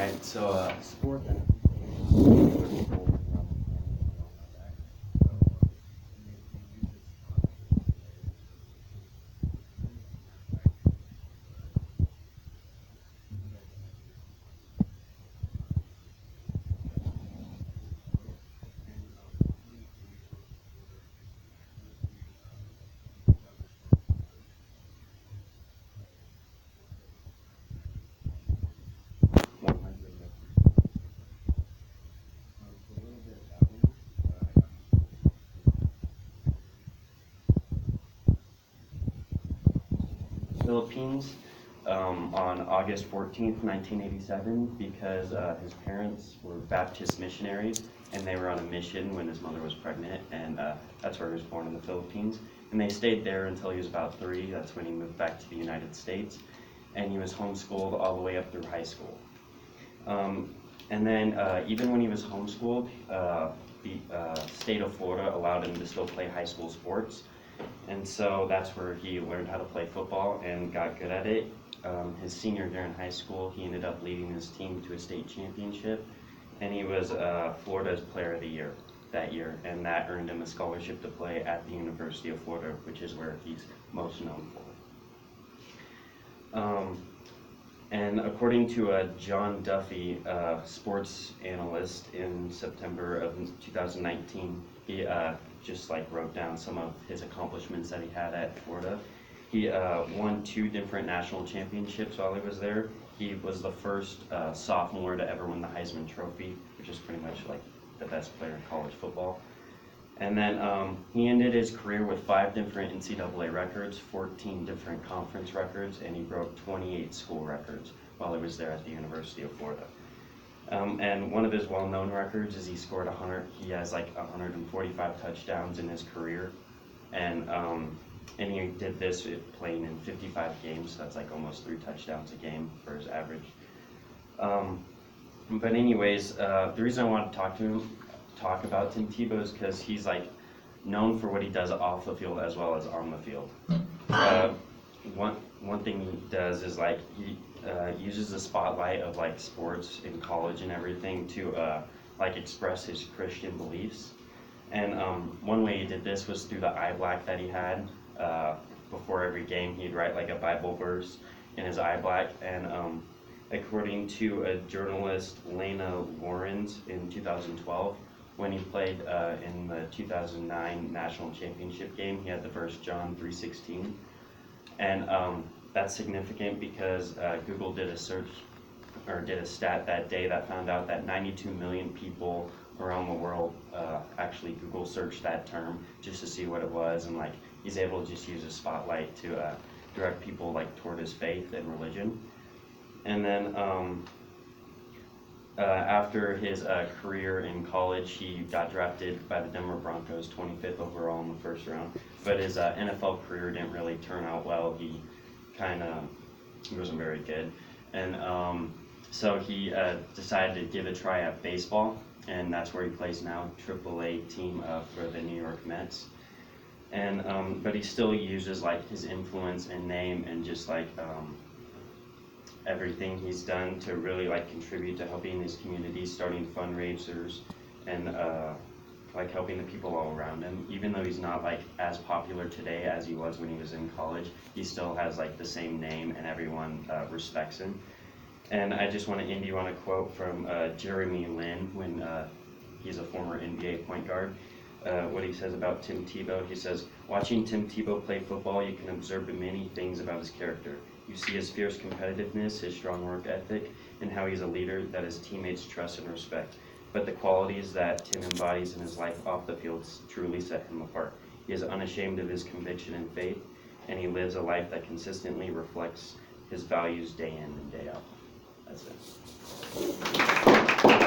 right, so sport that Philippines on August 14th, 1987, because his parents were Baptist missionaries and they were on a mission when his mother was pregnant, and that's where he was born, in the Philippines. And they stayed there until he was about 3. That's when he moved back to the United States, and he was homeschooled all the way up through high school. And then even when he was homeschooled, the state of Florida allowed him to still play high school sports. And so that's where he learned how to play football and got good at it. His senior year in high school, he ended up leading his team to a state championship, and he was Florida's Player of the Year that year, and that earned him a scholarship to play at the University of Florida, which is where he's most known for. And according to John Duffy, sports analyst, in September of 2019, he just wrote down some of his accomplishments that he had at Florida. He won 2 different national championships while he was there. He was the first sophomore to ever win the Heisman Trophy, which is pretty much the best player in college football. And then he ended his career with 5 different NCAA records, 14 different conference records, and he broke 28 school records while he was there at the University of Florida. And one of his well-known records is he has 145 touchdowns in his career, and he did this playing in 55 games, so that's almost 3 touchdowns a game for his average. But anyways, the reason I want to talk about Tim Tebow is because he's known for what he does off the field as well as on the field. One thing he does is he uses the spotlight of sports in college and everything to express his Christian beliefs. And one way he did this was through the eye black that he had. Before every game, he'd write a Bible verse in his eye black. And according to a journalist, Lena Lawrence, in 2012, when he played in the 2009 national championship game, he had the verse John 3:16. And that's significant because Google did a stat that day that found out that 92 million people around the world actually Google searched that term just to see what it was, and he's able to just use a spotlight to direct people toward his faith and religion. And then after his career in college, he got drafted by the Denver Broncos, 25th overall in the first round. But his NFL career didn't really turn out well. He wasn't very good. And so he decided to give a try at baseball, and that's where he plays now, AAA team for the New York Mets. And but he still uses his influence and name and just everything he's done to really contribute to helping his community, starting fundraisers and helping the people all around him. Even though he's not as popular today as he was when he was in college, he still has the same name, and everyone respects him. And I just want to end you on a quote from Jeremy Lin, when he's a former NBA point guard. What he says about Tim Tebow, he says, "Watching Tim Tebow play football, you can observe many things about his character. You see his fierce competitiveness, his strong work ethic, and how he's a leader that his teammates trust and respect. But the qualities that Tim embodies in his life off the field truly set him apart. He is unashamed of his conviction and faith, and he lives a life that consistently reflects his values day in and day out." That's it.